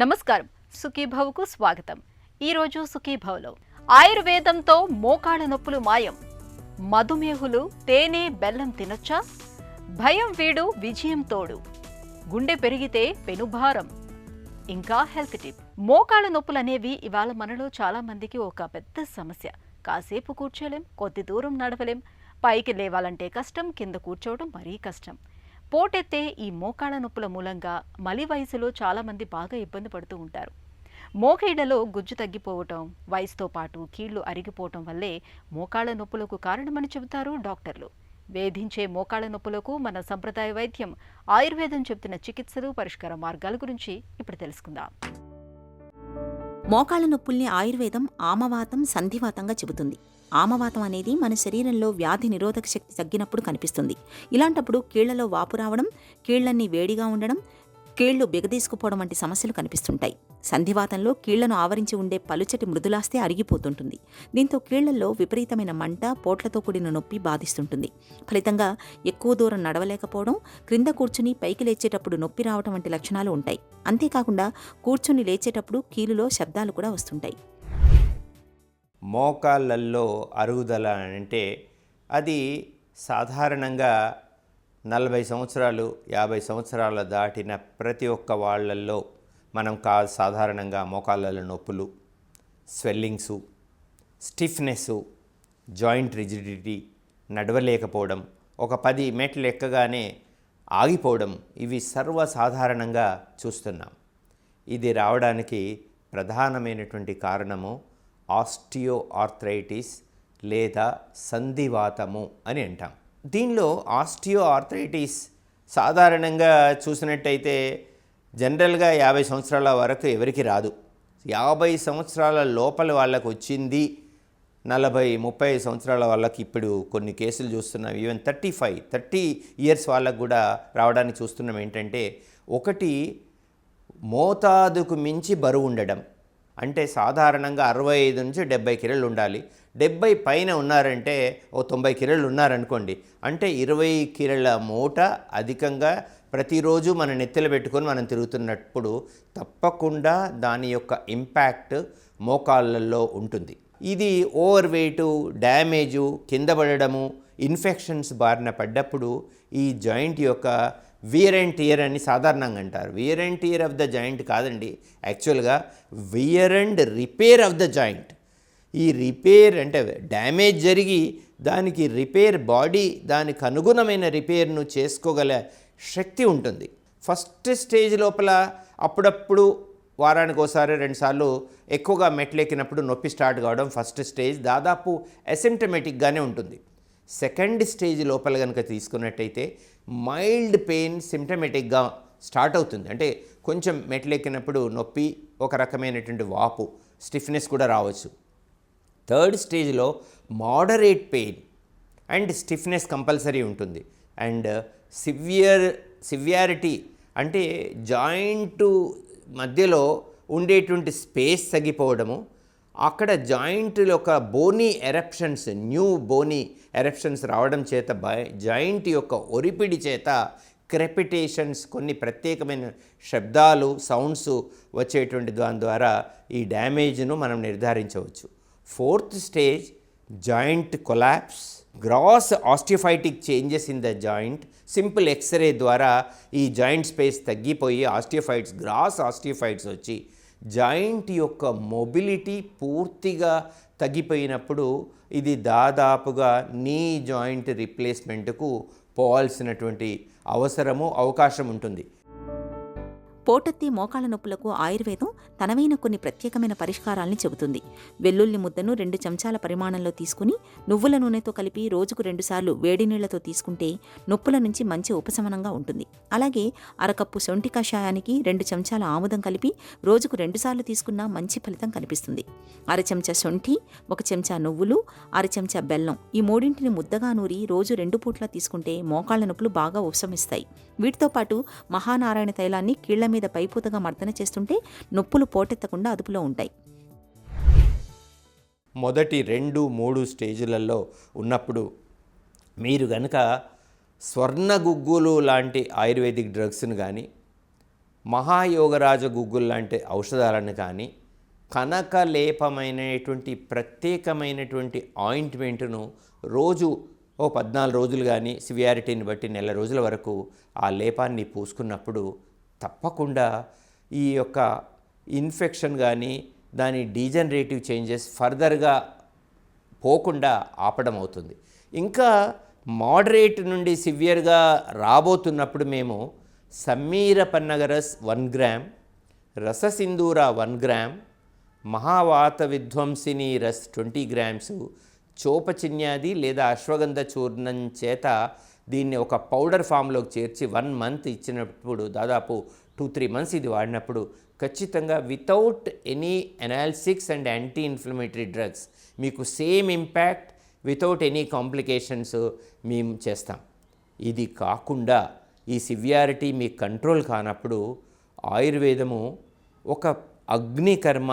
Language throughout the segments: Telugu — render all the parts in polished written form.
నమస్కారం, సుఖీభవకు స్వాగతం. ఈరోజు సుఖీభవలో ఆయుర్వేదంతో మోకాళ్ళ నొప్పులు మాయం, మధుమేహులు తేనె బెల్లం తినొచ్చా, భయం వీడు విజయం తోడు, గుండె పెరిగితే పెనుభారం, ఇంకా హెల్త్ టిప్. మోకాళ్ళ నొప్పులు అనేవి ఇవాళ మనలో చాలా మందికి ఒక పెద్ద సమస్య. కాసేపు కూర్చోలేం, కొద్ది దూరం నడవలేం, పైకి లేవాలంటే కష్టం, కింద కూర్చోవడం మరీ కష్టం. పోటెత్తే ఈ మోకాళ్ళ నొప్పుల మూలంగా మలి వయసులో చాలా మంది బాగా ఇబ్బంది పడుతూ ఉంటారు. మోకాళ్ళలో గుజ్జు తగ్గిపోవటం, వయసుతో పాటు కీళ్లు అరిగిపోవటం వల్లే మోకాళ్ళ నొప్పులకు కారణమని చెబుతారు డాక్టర్లు. వేధించే మోకాళ్ళ నొప్పులకు మన సంప్రదాయ వైద్యం ఆయుర్వేదం చెబుతున్న చికిత్సలు, పరిష్కార మార్గాల గురించి ఇప్పుడు తెలుసుకుందాం. మోకాళ్ళ నొప్పుల్ని ఆయుర్వేదం ఆమవాతం, సంధివాతంగా చెబుతుంది. ఆమవాతం అనేది మన శరీరంలో వ్యాధి నిరోధక శక్తి తగ్గినప్పుడు కనిపిస్తుంది. ఇలాంటప్పుడు కీళ్లలో వాపు రావడం, కీళ్లన్నీ వేడిగా ఉండడం, కీళ్లు బిగదీసుకుపోవడం వంటి సమస్యలు కనిపిస్తుంటాయి. సంధివాతంలో కీళ్లను ఆవరించి ఉండే పలుచటి మృదులాస్తే అరిగిపోతుంటుంది. దీంతో కీళ్లలో విపరీతమైన మంట, పోట్లతో కూడిన నొప్పి బాధిస్తుంటుంది. ఫలితంగా ఎక్కువ దూరం నడవలేకపోవడం, క్రింద కూర్చుని పైకి లేచేటప్పుడు నొప్పి రావడం వంటి లక్షణాలు ఉంటాయి. అంతేకాకుండా కూర్చుని లేచేటప్పుడు కీలులో శబ్దాలు కూడా వస్తుంటాయి. మోకాళ్ళల్లో అరుగుదల అంటే అది సాధారణంగా 40 సంవత్సరాలు 50 సంవత్సరాల దాటిన ప్రతి ఒక్క వాళ్ళల్లో మనం సాధారణంగా మోకాళ్ళ నొప్పులు, స్వెల్లింగ్సు, స్టిఫ్నెస్సు, జాయింట్ రిజిడిటీ, నడవలేకపోవడం, ఒక 10 మెట్లు ఎక్కగానే ఆగిపోవడం, ఇవి సర్వసాధారణంగా చూస్తున్నాం. ఇది రావడానికి ప్రధానమైనటువంటి కారణము ఆస్టియో ఆర్థరైటిస్ లేదా సంధివాతము అని అంటాం. దీనిలో ఆస్టియో ఆర్థరైటిస్ సాధారణంగా చూసినట్టయితే జనరల్గా 50 సంవత్సరాల వరకు ఎవరికి రాదు. 50 సంవత్సరాల లోపల వాళ్ళకు వచ్చింది. 40-30 సంవత్సరాల వాళ్ళకి ఇప్పుడు కొన్ని కేసులు చూస్తున్నాం. ఈవెన్ 30 ఇయర్స్ వాళ్ళకు కూడా రావడానికి చూస్తున్నాం. ఏంటంటే, ఒకటి మోతాదుకు మించి బరువు ఉండడం. అంటే సాధారణంగా 65 నుంచి 70 కిలోలు ఉండాలి. 70 పైన ఉన్నారంటే 90 కిలోలు ఉన్నారనుకోండి, అంటే 20 కిలోల మూట అధికంగా ప్రతిరోజు మన నెత్తిలో పెట్టుకొని మనం తిరుగుతున్నప్పుడు తప్పకుండా దాని యొక్క ఇంపాక్ట్ మోకాళ్ళల్లో ఉంటుంది. ఇది ఓవర్ వెయిటు, డ్యామేజు, కింద పడడము, ఇన్ఫెక్షన్స్ బారిన పడ్డప్పుడు ఈ జాయింట్ యొక్క వియర్ అండ్ టియర్ అని సాధారణంగా అంటారు. Wear and tear of the joint కాదండి, యాక్చువల్గా wear and repair of the joint. ఈ రిపేర్ అంటే డ్యామేజ్ జరిగి దానికి రిపేర్, బాడీ దానికి అనుగుణమైన రిపేర్ను చేసుకోగల శక్తి ఉంటుంది. ఫస్ట్ స్టేజ్ లోపల అప్పుడప్పుడు వారానికి ఒకసారి 2 సార్లు ఎక్కువగా మెట్లెక్కినప్పుడు నొప్పి స్టార్ట్ కావడం ఫస్ట్ స్టేజ్, దాదాపు అసిమ్టమేటిక్గానే ఉంటుంది. సెకండ్ స్టేజ్ లోపల కనుక తీసుకున్నట్టయితే మైల్డ్ పెయిన్ సిమ్టమేటిక్గా స్టార్ట్ అవుతుంది. అంటే కొంచెం మెట్లెక్కినప్పుడు నొప్పి, ఒక రకమైనటువంటి వాపు, స్టిఫ్నెస్ కూడా రావచ్చు. థర్డ్ స్టేజ్లో moderate pain and stiffness compulsory ఉంటుంది. అండ్ సివియారిటీ అంటే జాయింట్ మధ్యలో ఉండేటువంటి స్పేస్ తగ్గిపోవడము, అక్కడ జాయింట్లో ఒక Boney eruptions, new Boney eruptions రావడం చేత జాయింట్ యొక్క ఒరిపిడి చేత క్రెపిటేషన్స్, కొన్ని ప్రత్యేకమైన శబ్దాలు, సౌండ్స్ వచ్చేటువంటి దాని ద్వారా ఈ డ్యామేజ్ను మనం నిర్ధారించవచ్చు. Fourth stage joint collapse, gross osteophytic changes in the joint. Simple X ray ద్వారా ఈ జాయింట్ స్పేస్ తగ్గిపోయి ఆస్టియోఫైట్స్, గ్రాస్ ఆస్టియోఫైట్స్ వచ్చి జాయింట్ యొక్క మొబిలిటీ పూర్తిగా తగ్గిపోయినప్పుడు ఇది దాదాపుగా నీ జాయింట్ రీప్లేస్మెంట్కు పోవాల్సినటువంటి అవకాశం ఉంటుంది. పోటెత్తి మోకాళ్ళ నొప్పులకు ఆయుర్వేదం తనవైన కొన్ని ప్రత్యేకమైన పరిష్కారాల్ని చెబుతుంది. వెల్లుల్లి ముద్దను 2 చెంచాల పరిమాణంలో తీసుకుని నువ్వుల నూనెతో కలిపి రోజుకు 2 సార్లు వేడి నీళ్లతో తీసుకుంటే నొప్పుల నుంచి మంచి ఉపశమనంగా ఉంటుంది. అలాగే అరకప్పు శొంఠి కషాయానికి 2 చెంచాల ఆముదం కలిపి రోజుకు 2 సార్లు తీసుకున్నా మంచి ఫలితం కనిపిస్తుంది. 1/2 చెంచా శొంఠి, 1 చెంచా నువ్వులు, 1/2 చెంచా బెల్లం, ఈ మూడింటిని ముద్దగా నూరి రోజు 2 పూట్ల తీసుకుంటే మోకాళ్ళ నొప్పులు బాగా ఉపశమిస్తాయి. వీటితో పాటు మహానారాయణ తైలాన్ని కీళ్ల మీద పైపూతగా మర్దన చేస్తుంటే నొప్పులు పోటెత్తకుండా అదుపులో ఉంటాయి. మొదటి 2-3 స్టేజులలో ఉన్నప్పుడు మీరు గనక స్వర్ణగుగ్గులు లాంటి ఆయుర్వేదిక్ డ్రగ్స్ను కానీ మహాయోగరాజ గుగ్గులు లాంటి ఔషధాలను కానీ, కనకలేపమైనటువంటి ప్రత్యేకమైనటువంటి ఆయింట్మెంటును రోజు 14 రోజులు కానీ సివియారిటీని బట్టి నెల రోజుల వరకు ఆ లేపాన్ని పూసుకున్నప్పుడు తప్పకుండా ఈ యొక్క ఇన్ఫెక్షన్ కానీ దాని డీజనరేటివ్ చేంజెస్ ఫర్దర్గా పోకుండా ఆపడం అవుతుంది. ఇంకా మోడరేట్ నుండి సివియర్గా రాబోతున్నప్పుడు మేము సమ్మీర పన్నగరస్ 1 గ్రామ్, రససింధూర 1 గ్రామ్, మహావాత విధ్వంసిని రస్ 20 గ్రామ్స్, చోపచిన్యాది లేదా అశ్వగంధ చూర్ణం చేత దీన్ని ఒక పౌడర్ ఫామ్లోకి చేర్చి 1 మంత్ ఇచ్చినప్పుడు దాదాపు 2-3 మంత్స్ ఇది వాడినప్పుడు ఖచ్చితంగా without any analgesics and anti inflammatory drugs మీకు same impact without any complications మేము చేస్తాం. ఇది కాకుండా ఈ సివియారిటీ మీ కంట్రోల్ కానప్పుడు ఆయుర్వేదము ఒక అగ్నికర్మ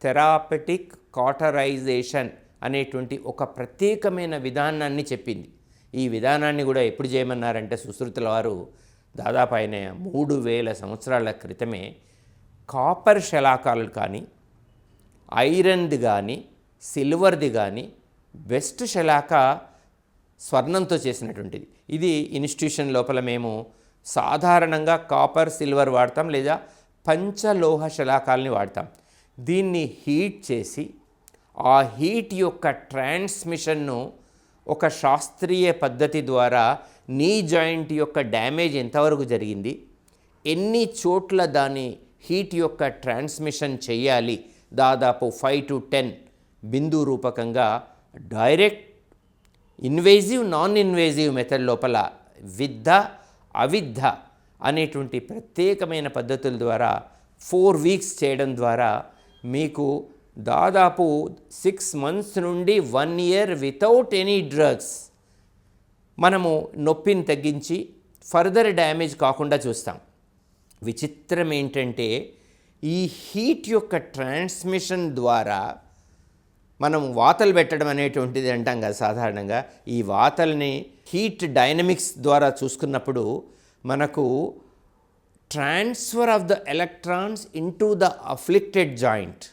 థెరాపెటిక్ కాటరైజేషన్ అనేటువంటి ఒక ప్రత్యేకమైన విధానాన్ని చెప్పింది. ఈ విధానాన్ని కూడా ఎప్పుడు చేయమన్నారంటే సుశ్రుతుల వారు దాదాపు ఆయన 3000 సంవత్సరాల క్రితమే కాపర్ శలాకాలు కానీ, ఐరన్ది కానీ, సిల్వర్ది కానీ, బెస్ట్ శలాక స్వర్ణంతో చేసినటువంటిది. ఇది ఇన్స్టిట్యూషన్ లోపల మేము సాధారణంగా కాపర్, సిల్వర్ వాడతాం లేదా పంచలోహ శలాకాలని వాడతాం. దీన్ని హీట్ చేసి ఆ హీట్ యొక్క ట్రాన్స్మిషన్ను ఒక శాస్త్రీయ పద్ధతి ద్వారా నీ జాయింట్ యొక్క డ్యామేజ్ ఎంతవరకు జరిగింది, ఎన్ని చోట్ల దాని హీట్ యొక్క ట్రాన్స్మిషన్ చేయాలి, దాదాపు 5 to 10 బిందు రూపకంగా direct invasive, non invasive method లోపల విద్ధ, అవిద్ధ అనేటువంటి ప్రత్యేకమైన పద్ధతుల ద్వారా 4 వీక్స్ చేయడం ద్వారా మీకు దాదాపు 6 మంత్స్ నుండి 1 ఇయర్ వితౌట్ ఎనీ డ్రగ్స్ మనము నొప్పిని తగ్గించి ఫర్దర్ డ్యామేజ్ కాకుండా చూస్తాం. విచిత్రం ఏంటంటే ఈ హీట్ యొక్క ట్రాన్స్మిషన్ ద్వారా మనం వాతలు పెట్టడం అనేటువంటిది అంటాం కదా సాధారణంగా. ఈ వాతల్ని హీట్ డైనమిక్స్ ద్వారా చూసుకున్నప్పుడు మనకు transfer of the electrons into the afflicted joint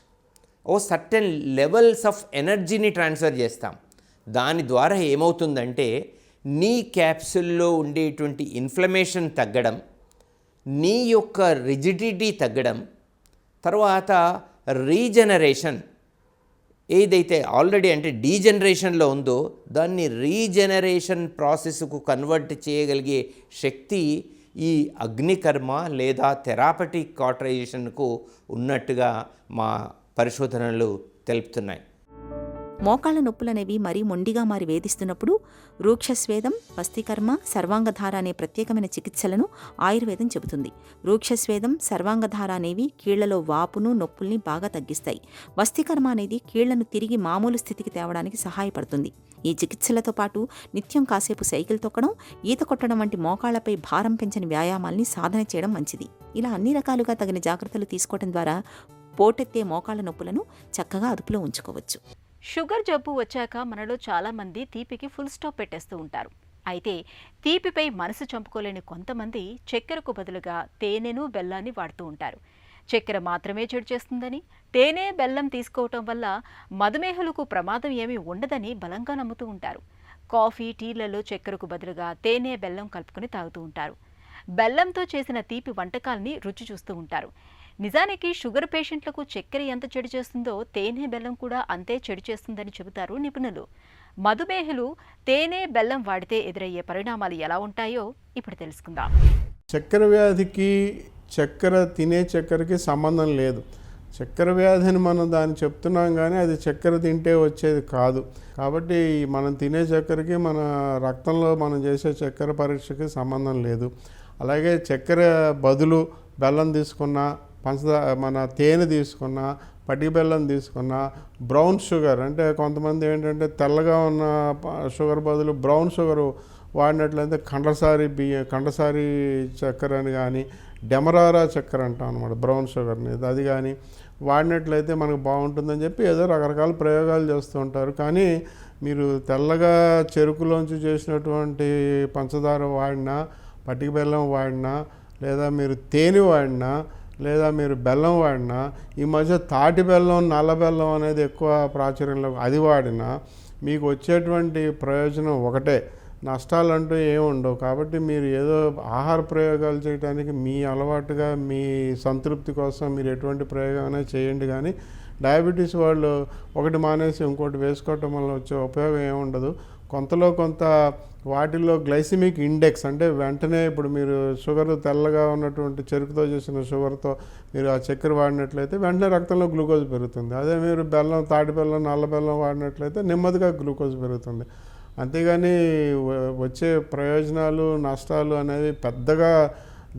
ఓ సర్టెన్ లెవెల్స్ ఆఫ్ ఎనర్జీని ట్రాన్స్ఫర్ చేస్తాం. దాని ద్వారా ఏమవుతుందంటే నీ క్యాప్సుల్లో ఉండేటువంటి ఇన్ఫ్లమేషన్ తగ్గడం, నీ యొక్క రిజిడిటీ తగ్గడం, తర్వాత రీజనరేషన్ ఏదైతే ఆల్రెడీ అంటే డీజనరేషన్లో ఉందో దాన్ని రీజనరేషన్ ప్రాసెస్కు కన్వర్ట్ చేయగలిగే శక్తి ఈ అగ్నికర్మ లేదా థెరాపటిక్ కాటరైజేషన్కు ఉన్నట్టుగా మా పరిశోధనలు తెలుపుతున్నాయి. మోకాళ్ళ నొప్పులనేవి మరీ మొండిగా మారి వేధిస్తున్నప్పుడు రూక్షస్వేదం, వస్తికర్మ, సర్వాంగధార అనే ప్రత్యేకమైన చికిత్సలను ఆయుర్వేదం చెబుతుంది. రూక్షస్వేదం, సర్వాంగధార అనేవి కీళ్లలో వాపును, నొప్పుల్ని బాగా తగ్గిస్తాయి. వస్తికర్మ అనేది కీళ్లను తిరిగి మామూలు స్థితికి తేవడానికి సహాయపడుతుంది. ఈ చికిత్సలతో పాటు నిత్యం కాసేపు సైకిల్ తొక్కడం, ఈత కొట్టడం వంటి మోకాళ్లపై భారం పెంచని వ్యాయామాల్ని సాధన చేయడం మంచిది. ఇలా అన్ని రకాలుగా తగిన జాగ్రత్తలు తీసుకోవడం ద్వారా పోటెత్తే మోకాళ్ల నొప్పులను చక్కగా అదుపులో ఉంచుకోవచ్చు. షుగర్ జబ్బు వచ్చాక మనలో చాలామంది తీపికి ఫుల్ స్టాప్ పెట్టేస్తూ ఉంటారు. అయితే తీపిపై మనసు చంపుకోలేని కొంతమంది చక్కెరకు బదులుగా తేనెను, బెల్లాన్ని వాడుతూ ఉంటారు. చక్కెర మాత్రమే చెడు చేస్తుందని, తేనె, బెల్లం తీసుకోవటం వల్ల మధుమేహులకు ప్రమాదం ఏమీ ఉండదని బలంగా నమ్ముతూ ఉంటారు. కాఫీ, టీలలో చక్కెరకు బదులుగా తేనె, బెల్లం కలుపుకొని తాగుతూ ఉంటారు. బెల్లంతో చేసిన తీపి వంటకాల్ని రుచి చూస్తూ ఉంటారు. నిజానికి షుగర్ పేషెంట్లకు చక్కెర ఎంత చెడు చేస్తుందో తేనె, బెల్లం కూడా అంతే చెడు చేస్తుందని చెబుతారు నిపుణులు. మధుమేహులు తేనె, బెల్లం వాడితే ఎదురయ్యే పరిణామాలు ఎలా ఉంటాయో ఇప్పుడు తెలుసుకుందాం. చక్కెర వ్యాధికి తినే చక్కెరకి సంబంధం లేదు. చక్కెర వ్యాధిని మనం దాన్ని చెప్తున్నాం కానీ అది చక్కెర తింటే వచ్చేది కాదు. కాబట్టి మనం తినే చక్కెరకి మన రక్తంలో మనం చేసే చక్కెర పరీక్షకి సంబంధం లేదు. అలాగే చక్కెర బదులు బెల్లం తీసుకున్నా, మన తేనె తీసుకున్నా, పట్టి బెల్లం తీసుకున్నా, బ్రౌన్ షుగర్ అంటే కొంతమంది ఏంటంటే తెల్లగా ఉన్న షుగర్ బదులు బ్రౌన్ షుగర్ వాడినట్లయితే కండసారి చక్కెర అని కానీ, డెమరారా చక్కెర అంటాం అనమాట బ్రౌన్ షుగర్ని, అది కానీ వాడినట్లయితే మనకు బాగుంటుందని చెప్పి ఏదో రకరకాల ప్రయోగాలు చేస్తూ ఉంటారు. కానీ మీరు తెల్లగా చెరుకులోంచి చేసినటువంటి పంచదార వాడినా, పట్టిక బెల్లం వాడినా, లేదా మీరు తేనె వాడినా, లేదా మీరు బెల్లం వాడినా, ఈ మధ్య తాటి బెల్లం, నల్ల బెల్లం అనేది ఎక్కువ ప్రాచుర్యంలో, అది వాడినా మీకు వచ్చేటువంటి ప్రయోజనం ఒకటే, నష్టాలు అంటూ ఏమి ఉండవు. కాబట్టి మీరు ఏదో ఆహార ప్రయోగాలు చేయడానికి మీ అలవాటుగా మీ సంతృప్తి కోసం మీరు ఎటువంటి ప్రయోగమైనా చేయండి, కానీ డయాబెటీస్ వాళ్ళు ఒకటి మానేసి ఇంకోటి వేసుకోవటం వల్ల వచ్చే ఉపయోగం ఏముండదు. కొంతలో కొంత వాటిల్లో గ్లైసిమిక్ ఇండెక్స్ అంటే వెంటనే ఇప్పుడు మీరు షుగర్ తెల్లగా ఉన్నటువంటి చెరుకుతో చేసిన షుగర్తో మీరు ఆ చక్కెర వాడినట్లయితే వెంటనే రక్తంలో గ్లూకోజ్ పెరుగుతుంది. అదే మీరు బెల్లం, తాటి బెల్లం, నల్ల బెల్లం వాడినట్లయితే నెమ్మదిగా గ్లూకోజ్ పెరుగుతుంది. అంతేగాని వచ్చే ప్రయోజనాలు నష్టాలు అనేవి పెద్దగా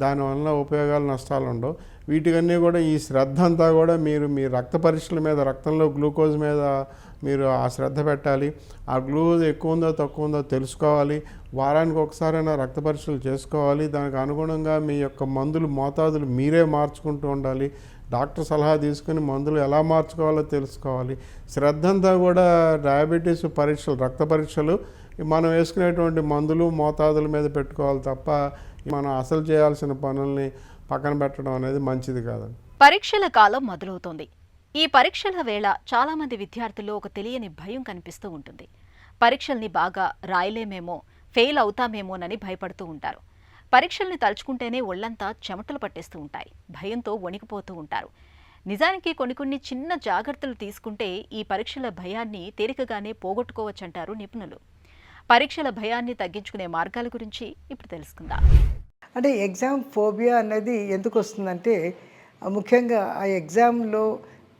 దానివల్ల ఉపయోగాలు నష్టాలు ఉండవు. వీటికన్నీ కూడా ఈ శ్రద్ధ అంతా కూడా మీరు మీ రక్త పరీక్షల మీద, రక్తంలో గ్లూకోజ్ మీద మీరు ఆ శ్రద్ధ పెట్టాలి. ఆ గ్లూకోజ్ ఎక్కువ ఉందో తక్కువ ఉందో తెలుసుకోవాలి. వారానికి ఒకసారైనా రక్త పరీక్షలు చేసుకోవాలి. దానికి అనుగుణంగా మీ యొక్క మందులు మోతాదులు మీరే మార్చుకుంటూ ఉండాలి. డాక్టర్ సలహా తీసుకుని మందులు ఎలా మార్చుకోవాలో తెలుసుకోవాలి. శ్రద్ధ అంతా కూడా డయాబెటీస్ పరీక్షలు, రక్త పరీక్షలు, మనం వేసుకునేటువంటి మందులు మోతాదుల మీద పెట్టుకోవాలి తప్ప మనం అసలు చేయాల్సిన పనుల్ని పక్కన పెట్టడం అనేది మంచిది కాదండి. పరీక్షల కాలం మొదలవుతోంది. ఈ పరీక్షల వేళ చాలామంది విద్యార్థుల్లో ఒక తెలియని భయం కనిపిస్తూ ఉంటుంది. పరీక్షల్ని బాగా రాయలేమేమో, ఫెయిల్ అవుతామేమోనని భయపడుతూ ఉంటారు. పరీక్షల్ని తలుచుకుంటేనే ఒళ్లంతా చెమటలు పట్టేస్తూ ఉంటాయి. భయంతో వణికిపోతూ ఉంటారు. నిజానికి కొన్ని చిన్న జాగ్రత్తలు తీసుకుంటే ఈ పరీక్షల భయాన్ని తేలికగానే పోగొట్టుకోవచ్చంటారు నిపుణులు. పరీక్షల భయాన్ని తగ్గించుకునే మార్గాల గురించి ఇప్పుడు తెలుసుకుందాం. అంటే ఎగ్జామ్ ఫోబియా అనేది ఎందుకు వస్తుందంటే, ముఖ్యంగా ఆ ఎగ్జామ్లో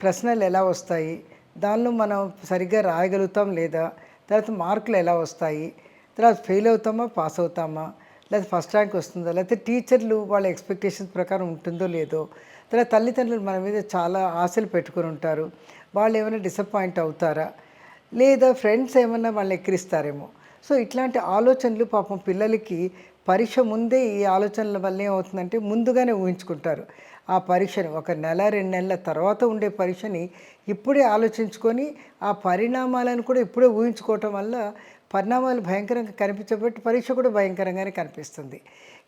ప్రశ్నలు ఎలా వస్తాయి, దానిలో మనం సరిగ్గా రాయగలుగుతాం లేదా, తర్వాత మార్కులు ఎలా వస్తాయి, తర్వాత ఫెయిల్ అవుతామా పాస్ అవుతామా, లేదా ఫస్ట్ ర్యాంక్ వస్తుందా, లేకపోతే టీచర్లు వాళ్ళ ఎక్స్పెక్టేషన్స్ ప్రకారం ఉంటుందో లేదో, తర్వాత తల్లిదండ్రులు మన మీద చాలా ఆశలు పెట్టుకుని ఉంటారు, వాళ్ళు ఏమైనా డిసప్పాయింట్ అవుతారా, లేదా ఫ్రెండ్స్ ఏమైనా వాళ్ళని ఎక్కిరిస్తారేమో. సో ఇట్లాంటి ఆలోచనలు పాపం పిల్లలకి పరీక్ష ముందే ఈ ఆలోచనల వల్ల ఏమవుతుందంటే ముందుగానే ఊహించుకుంటారు. ఆ పరీక్షని 1 నెల 2 నెలల తర్వాత ఉండే పరీక్షని ఇప్పుడే ఆలోచించుకొని ఆ పరిణామాలను కూడా ఇప్పుడే ఊహించుకోవటం వల్ల పరిణామాలు భయంకరంగా కనిపించబట్టి పరీక్ష కూడా భయంకరంగానే కనిపిస్తుంది.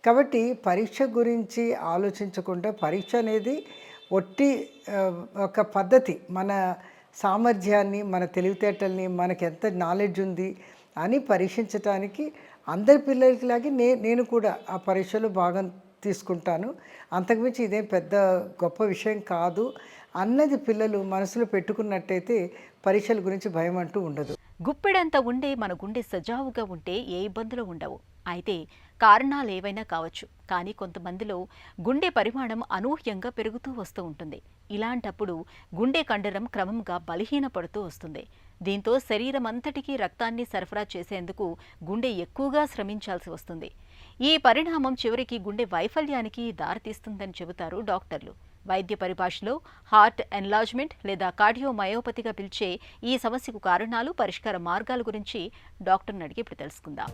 కాబట్టి పరీక్ష గురించి ఆలోచించకుండా, పరీక్ష అనేది ఒట్టి ఒక పద్ధతి, మన సామర్థ్యాన్ని, మన తెలివితేటల్ని, మనకి ఎంత నాలెడ్జ్ ఉంది అని పరీక్షించడానికి అందరి పిల్లలకి లాగే నేను కూడా ఆ పరీక్షలో భాగం తీసుకుంటాను. అంతకుమించి ఇదేం పెద్ద గొప్ప విషయం కాదు అన్నది పిల్లలు మనసులో పెట్టుకున్నట్టయితే పరీక్షల గురించి భయం అంటూ ఉండదు. గుప్పెడంత ఉండే మన గుండె సజావుగా ఉంటే ఏ ఇబ్బందులు ఉండవు. అయితే కారణాలు ఏవైనా కావచ్చు, కానీ కొంతమందిలో గుండె పరిమాణం అనూహ్యంగా పెరుగుతూ వస్తూ ఉంటుంది. ఇలాంటప్పుడు గుండె కండరం క్రమంగా బలహీనపడుతూ వస్తుంది. దీంతో శరీరం అంతటికీ రక్తాన్ని సరఫరా చేసేందుకు గుండె ఎక్కువగా శ్రమించాల్సి వస్తుంది. ఈ పరిణామం చివరికి గుండె వైఫల్యానికి దారితీస్తుందని చెబుతారు డాక్టర్లు. వైద్య పరిభాషలో హార్ట్ ఎన్లార్జ్మెంట్ లేదా కార్డియోమయోపతిగా పిలిచే ఈ సమస్యకు కారణాలు, పరిష్కార మార్గాల గురించి డాక్టర్ని అడిగి ఇప్పుడు తెలుసుకుందాం.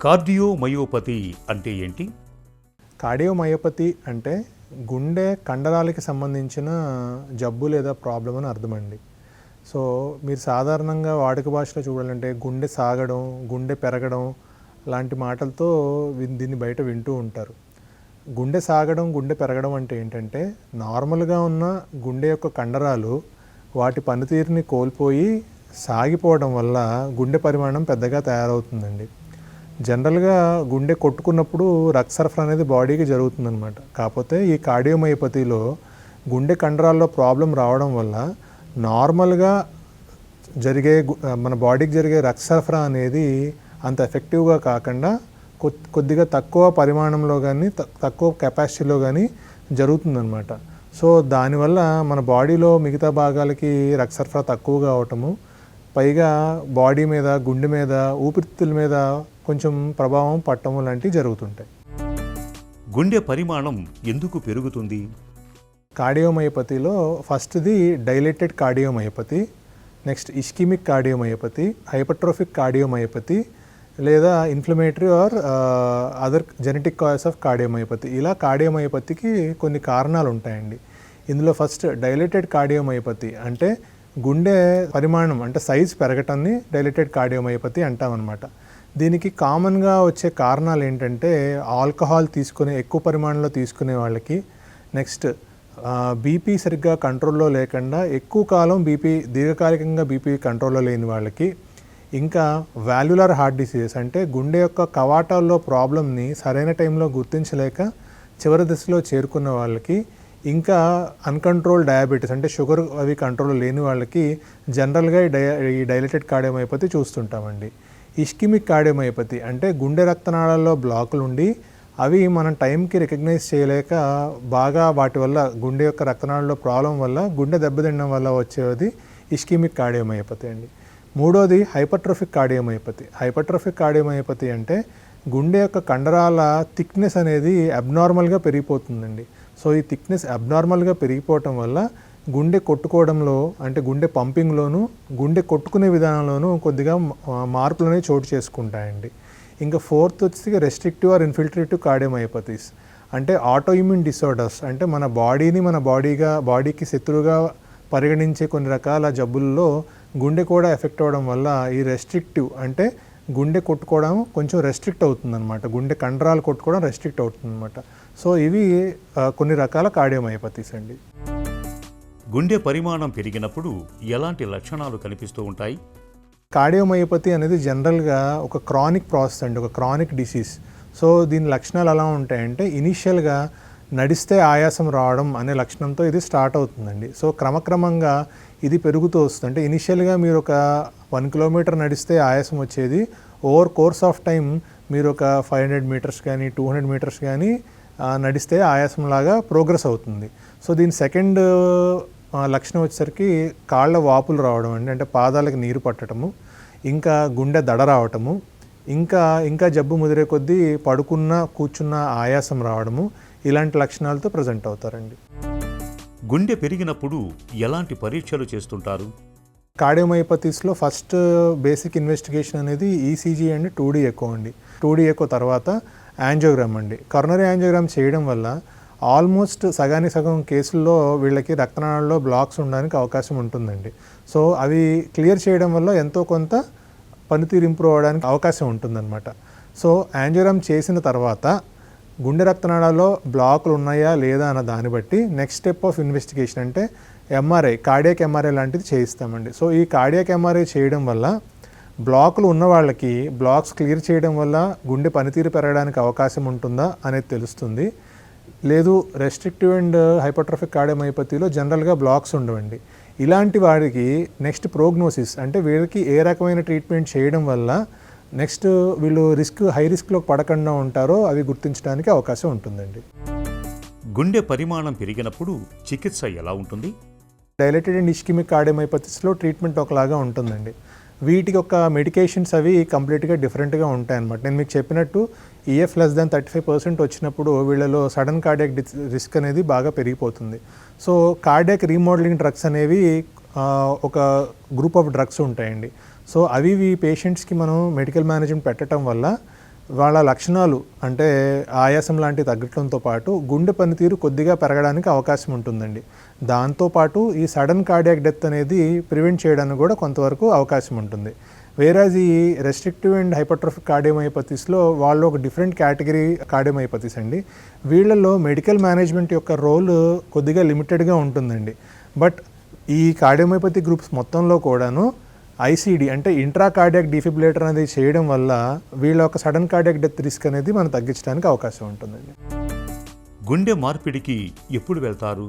కార్డియోమయోపతి అంటే ఏంటి? కార్డియోమయోపతి అంటే గుండె కండరాలకి సంబంధించిన జబ్బు లేదా ప్రాబ్లం అని అర్థమండి. సో మీరు సాధారణంగా వాడుక భాషలో చూడాలంటే గుండె సాగడం, గుండె పెరగడం లాంటి మాటలతో దీన్ని బయట వింటూ ఉంటారు. గుండె సాగడం, గుండె పెరగడం అంటే ఏంటంటే నార్మల్గా ఉన్న గుండె యొక్క కండరాలు వాటి పనితీరుని కోల్పోయి సాగిపోవడం వల్ల గుండె పరిమాణం పెద్దగా తయారవుతుందండి. జనరల్గా గుండె కొట్టుకున్నప్పుడు రక్త సరఫరా అనేది బాడీకి జరుగుతుందన్నమాట. కాకపోతే ఈ కార్డియోమయోపతిలో గుండె కండరాల్లో ప్రాబ్లం రావడం వల్ల నార్మల్గా జరిగే మన బాడీకి జరిగే రక్త సరఫరా అనేది అంత ఎఫెక్టివ్గా కాకుండా కొద్దిగా తక్కువ పరిమాణంలో కానీ తక్కువ కెపాసిటీలో కానీ జరుగుతుందన్నమాట. సో దానివల్ల మన బాడీలో మిగతా భాగాలకి రక్త సరఫరా తక్కువగా అవటము, పైగా బాడీ మీద, గుండె మీద, ఊపిరితిత్తుల మీద కొంచెం ప్రభావం పట్టడం లాంటివి జరుగుతుంటాయి. గుండె పరిమాణం ఎందుకు పెరుగుతుంది? కార్డియోమయోపతిలో ఫస్ట్ది dilated cardiomyopathy, next ischemic cardiomyopathy, hypertrophic cardiomyopathy, లేదా inflammatory or other genetic causes of cardiomyopathy. ఇలా కార్డియోమయోపతికి కొన్ని కారణాలు ఉంటాయండి. ఇందులో ఫస్ట్ డైలేటెడ్ కార్డియోమయోపతి అంటే గుండె పరిమాణం అంటే సైజ్ పెరగటాన్ని డైలేటెడ్ కార్డియోమయోపతి అంటామన్నమాట. దీనికి కామన్గా వచ్చే కారణాలు ఏంటంటే ఆల్కహాల్ ఎక్కువ పరిమాణంలో తీసుకునే వాళ్ళకి, నెక్స్ట్ బీపీ సరిగ్గా కంట్రోల్లో లేకుండా ఎక్కువ కాలం దీర్ఘకాలికంగా బీపీ కంట్రోల్లో లేని వాళ్ళకి, ఇంకా వాల్యులర్ హార్ట్ డిసీజెస్ అంటే గుండె యొక్క కవాటాల్లో ప్రాబ్లమ్ని సరైన టైంలో గుర్తించలేక చివరి దశలో చేరుకున్న వాళ్ళకి, ఇంకా అన్కంట్రోల్ డయాబెటీస్ అంటే షుగర్ అవి కంట్రోల్ లేని వాళ్ళకి జనరల్గా ఈ డైలేటెడ్ కార్డియోమయోపతి చూస్తుంటామండి. ఇస్కిమిక్ కార్డియోమయోపతి అంటే గుండె రక్తనాళాల్లో బ్లాకులు ఉండి అవి మనం టైంకి రికగ్నైజ్ చేయలేక బాగా వాటి వల్ల గుండె యొక్క రక్తనాళాల్లో ప్రాబ్లం వల్ల గుండె దెబ్బతినడం వల్ల వచ్చేది ఇస్కిమిక్ కార్డియోమయోపతి అండి. మూడోది హైపర్ట్రోఫిక్ కార్డియోమయోపతి. హైపర్ట్రోఫిక్ కార్డియోమయోపతి అంటే గుండె యొక్క కండరాల థిక్నెస్ అనేది అబ్నార్మల్గా పెరిగిపోతుందండి. సో ఈ థిక్నెస్ అబ్నార్మల్గా పెరిగిపోవటం వల్ల గుండె కొట్టుకోవడంలో అంటే గుండె పంపింగ్లోను గుండె కొట్టుకునే విధానంలోనూ కొద్దిగా మార్పులు అనేవి చోటు చేసుకుంటాయండి. ఇంకా ఫోర్త్ వచ్చి రెస్ట్రిక్టివ్ ఆర్ ఇన్ఫిల్ట్రేటివ్ కార్డియోమయోపతీస్ అంటే ఆటోఇమ్యూన్ డిసార్డర్స్ అంటే మన బాడీకి శత్రువుగా పరిగణించే కొన్ని రకాల జబ్బుల్లో గుండె కూడా ఎఫెక్ట్ అవ్వడం వల్ల ఈ రెస్ట్రిక్టివ్ అంటే గుండె కొట్టుకోవడం కొంచెం రెస్ట్రిక్ట్ అవుతుందన్నమాట, గుండె కండరాలు కొట్టుకోవడం రెస్ట్రిక్ట్ అవుతుందన్నమాట. సో ఇవి కొన్ని రకాల కార్డియోమయోపతీస్ అండి. గుండె పరిమాణం పెరిగినప్పుడు ఎలాంటి లక్షణాలు కనిపిస్తూ ఉంటాయి? కార్డియోమయోపతి అనేది జనరల్గా ఒక క్రానిక్ ప్రాసెస్ అండి, ఒక క్రానిక్ డిసీజ్. సో దీని లక్షణాలు ఎలా ఉంటాయంటే ఇనీషియల్గా నడిస్తే ఆయాసం రావడం అనే లక్షణంతో ఇది స్టార్ట్ అవుతుందండి. సో క్రమక్రమంగా ఇది పెరుగుతూ వస్తుంది. అంటే ఇనిషియల్గా మీరు ఒక 1 కిలోమీటర్ నడిస్తే ఆయాసం వచ్చేది ఓవర్ కోర్స్ ఆఫ్ టైం మీరు ఒక 500 మీటర్స్ కానీ 200 మీటర్స్ కానీ నడిస్తే ఆయాసంలాగా ప్రోగ్రెస్ అవుతుంది. సో దీని సెకండ్ లక్షణం వచ్చేసరికి కాళ్ళ వాపులు రావడం అండి, అంటే పాదాలకు నీరు పట్టడము, ఇంకా గుండె దడ రావటము, ఇంకా జబ్బు ముదిరే కొద్దీ కూర్చున్న ఆయాసం రావడము, ఇలాంటి లక్షణాలతో ప్రజెంట్ అవుతారండి. గుండె పెరిగినప్పుడు ఎలాంటి పరీక్షలు చేస్తుంటారు? కార్డియోమయోపతీస్లో ఫస్ట్ బేసిక్ ఇన్వెస్టిగేషన్ అనేది ఈసీజీ అండి, 2D ఎకో అండి. 2D ఎకో తర్వాత యాంజియోగ్రామ్ అండి. కరోనరీ యాంజియోగ్రామ్ చేయడం వల్ల ఆల్మోస్ట్ సగానికి సగం కేసుల్లో వీళ్ళకి రక్తనాళాల్లో బ్లాక్స్ ఉండడానికి అవకాశం ఉంటుందండి. సో అవి క్లియర్ చేయడం వల్ల ఎంతో కొంత పనితీరు ఇంప్రూవ్ అవ్వడానికి అవకాశం ఉంటుందన్నమాట. సో యాంజియోగ్రామ్ చేసిన తర్వాత గుండె రక్తనాళాల్లో బ్లాకులు ఉన్నాయా లేదా అన్న దాన్ని బట్టి నెక్స్ట్ స్టెప్ ఆఫ్ ఇన్వెస్టిగేషన్ అంటే ఎంఆర్ఐ, కార్డియాక్ ఎంఆర్ఐ లాంటిది చేయిస్తామండి. సో ఈ కార్డియాక్ ఎంఆర్ఐ చేయడం వల్ల బ్లాకులు ఉన్న వాళ్ళకి బ్లాక్స్ క్లియర్ చేయడం వల్ల గుండె పనితీరు పెరగడానికి అవకాశం ఉంటుందా అనేది తెలుస్తుంది. లేదు రెస్ట్రిక్టివ్ అండ్ హైపర్ట్రోఫిక్ కార్డియోమయోపతిలో జనరల్గా బ్లాక్స్ ఉండవండి. ఇలాంటి వాడికి నెక్స్ట్ ప్రోగ్నోసిస్ అంటే వీళ్ళకి ఏ రకమైన ట్రీట్మెంట్ చేయడం వల్ల నెక్స్ట్ వీళ్ళు హై రిస్క్లోకి పడకుండా ఉంటారో అవి గుర్తించడానికి అవకాశం ఉంటుందండి. గుండె పరిమాణం పెరిగినప్పుడు చికిత్స ఎలా ఉంటుంది? డైలేటెడ్ అండ్ ఇస్కిమిక్ కార్డియోమయోపతిస్లో ట్రీట్మెంట్ ఒకలాగా ఉంటుందండి. వీటికి ఒక మెడికేషన్స్ అవి కంప్లీట్గా డిఫరెంట్గా ఉంటాయన్నమాట. నేను మీకు చెప్పినట్టు EF less than 35% వచ్చినప్పుడు వీళ్ళలో సడన్ కార్డియాక్ రిస్క్ అనేది బాగా పెరిగిపోతుంది. సో కార్డియాక్ రీమోడలింగ్ డ్రగ్స్ అనేవి ఒక గ్రూప్ ఆఫ్ డ్రగ్స్ ఉంటాయండి. సో అవి పేషెంట్స్కి మనం మెడికల్ మేనేజ్మెంట్ పెట్టడం వల్ల వాళ్ళ లక్షణాలు అంటే ఆయాసం లాంటివి తగ్గడంతో పాటు గుండె పనితీరు కొద్దిగా పెరగడానికి అవకాశం ఉంటుందండి. దాంతోపాటు ఈ సడన్ కార్డియాక్ డెత్ అనేది ప్రివెంట్ చేయడానికి కూడా కొంతవరకు అవకాశం ఉంటుంది. వేరాజ్ ఈ రెస్ట్రిక్టివ్ అండ్ హైపర్ట్రోఫిక్ కార్డియోమయోపతిస్లో వాళ్ళు ఒక డిఫరెంట్ కేటగిరీ కార్డియోమయోపతిస్ అండి. వీళ్ళల్లో మెడికల్ మేనేజ్మెంట్ యొక్క రోల్ కొద్దిగా లిమిటెడ్గా ఉంటుందండి. బట్ ఈ కార్డియోమయోపతి గ్రూప్స్ మొత్తంలో కూడాను ఐసీడీ అంటే ఇంట్రా కార్డియాక్ డిఫిబ్రిలేటర్ అనేది చేయడం వల్ల వీళ్ళ ఒక సడన్ కార్డియాక్ డెత్ రిస్క్ అనేది మనం తగ్గించడానికి అవకాశం ఉంటుందండి. గుండె మార్పిడికి ఎప్పుడు వెళ్తారు?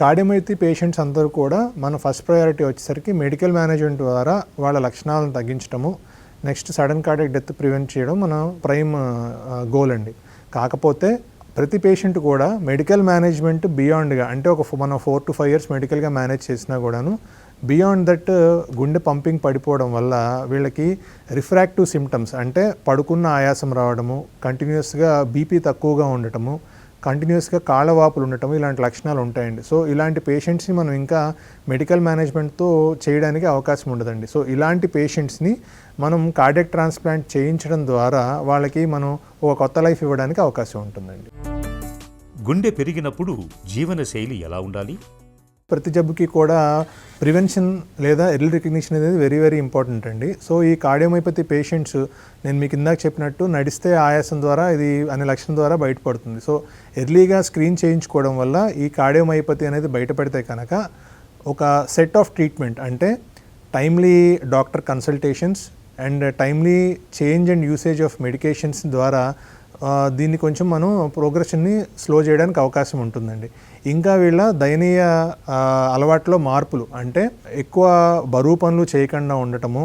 కార్డియోమయోపతి పేషెంట్స్ అందరూ కూడా మన ఫస్ట్ ప్రయారిటీ వచ్చేసరికి మెడికల్ మేనేజ్మెంట్ ద్వారా వాళ్ళ లక్షణాలను తగ్గించడము, next sudden cardiac death prevent చేయడం మన ప్రైమ్ గోల్ అండి. కాకపోతే ప్రతి పేషెంట్ కూడా మెడికల్ మేనేజ్మెంట్ బియాండ్గా అంటే మనం 4 to 5 years మెడికల్గా మేనేజ్ చేసినా కూడాను బియాండ్ దట్ గుండె పంపింగ్ పడిపోవడం వల్ల వీళ్ళకి రిఫ్రాక్టివ్ సిమ్టమ్స్ అంటే పడుకున్న ఆయాసం రావడము, కంటిన్యూస్గా బీపీ తక్కువగా ఉండటము, కంటిన్యూస్గా కాళ్ళ వాపులు ఉండటము ఇలాంటి లక్షణాలు ఉంటాయండి. సో ఇలాంటి పేషెంట్స్ని మనం ఇంకా మెడికల్ మేనేజ్మెంట్తో చేయడానికి అవకాశం ఉండదండి. సో ఇలాంటి పేషెంట్స్ని మనం కార్డియాక్ ట్రాన్స్ప్లాంట్ చేయించడం ద్వారా వాళ్ళకి మనం ఒక కొత్త లైఫ్ ఇవ్వడానికి అవకాశం ఉంటుందండి. గుండె పెరిగినప్పుడు జీవనశైలి ఎలా ఉండాలి? ప్రతి జబ్బుకి కూడా ప్రివెన్షన్ లేదా ఎర్లీ రికగ్నిషన్ అనేది వెరీ వెరీ ఇంపార్టెంట్ అండి. సో ఈ కార్డియోమైపతి పేషెంట్స్ నేను మీకు ఇందాక చెప్పినట్టు నడిస్తే ఆయాసం ద్వారా ఇది అనే లక్షణం ద్వారా బయటపడుతుంది. సో ఎర్లీగా స్క్రీన్ చేయించుకోవడం వల్ల ఈ కార్డియోమైపతి అనేది బయటపడితే కనుక ఒక సెట్ ఆఫ్ ట్రీట్మెంట్ అంటే timely doctor consultations and timely change and usage of medications ద్వారా దీన్ని కొంచెం మనం ప్రోగ్రెషన్ని స్లో చేయడానికి అవకాశం ఉంటుందండి. ఇంకా వీళ్ళ దయనీయ అలవాట్లో మార్పులు అంటే ఎక్కువ బరువు పనులు చేయకుండా ఉండటము,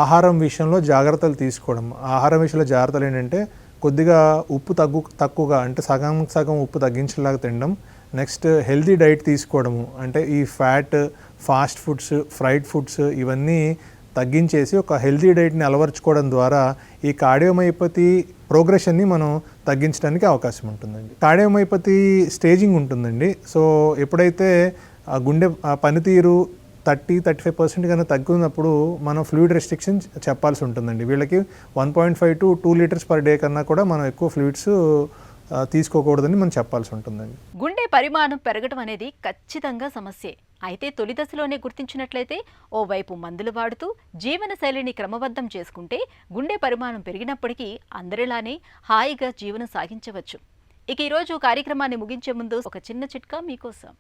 ఆహారం విషయంలో జాగ్రత్తలు తీసుకోవడం. ఆహారం విషయంలో జాగ్రత్తలు ఏంటంటే కొద్దిగా ఉప్పు తక్కువగా అంటే సగం ఉప్పు తగ్గించేలాగా తినడం. నెక్స్ట్ హెల్తీ డైట్ తీసుకోవడము అంటే ఈ fat, fast foods, fried foods ఇవన్నీ తగ్గించేసి ఒక హెల్తీ డైట్ని అలవర్చుకోవడం ద్వారా ఈ కార్డియోమైపతి ప్రోగ్రెషన్ని మనం తగ్గించడానికి అవకాశం ఉంటుందండి. కార్డియోమైపతి స్టేజింగ్ ఉంటుందండి. సో ఎప్పుడైతే గుండె పనితీరు 30-35% కన్నా తగ్గున్నప్పుడు మనం ఫ్లూయిడ్ రెస్ట్రిక్షన్ చెప్పాల్సి ఉంటుందండి. వీళ్ళకి 1.5 to 2 లీటర్స్ పర్ డే కన్నా కూడా మనం ఎక్కువ ఫ్లూయిడ్స్ తీసుకోకూడదని మనం చెప్పాల్సి ఉంటుందండి. గుండె పరిమాణం పెరగడం అనేది ఖచ్చితంగా సమస్యే. అయితే తొలి దశలోనే గుర్తించినట్లయితే ఓవైపు మందులు వాడుతూ జీవనశైలిని క్రమబద్ధం చేసుకుంటే గుండె పరిమాణం పెరిగినప్పటికీ అందరిలానే హాయిగా జీవనం సాగించవచ్చు. ఇక ఈరోజు కార్యక్రమాన్ని ముగించే ముందు ఒక చిన్న చిట్కా మీకోసం.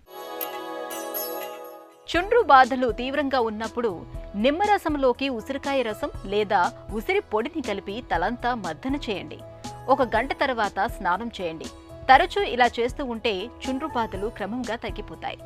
చుండ్రు బాధలు తీవ్రంగా ఉన్నప్పుడు నిమ్మరసంలోకి ఉసిరికాయ రసం లేదా ఉసిరి పొడిని కలిపి తలంతా మర్దన చేయండి. 1 గంట తర్వాత స్నానం చేయండి. తరచూ ఇలా చేస్తూ ఉంటే చుండ్రు బాధలు క్రమంగా తగ్గిపోతాయి.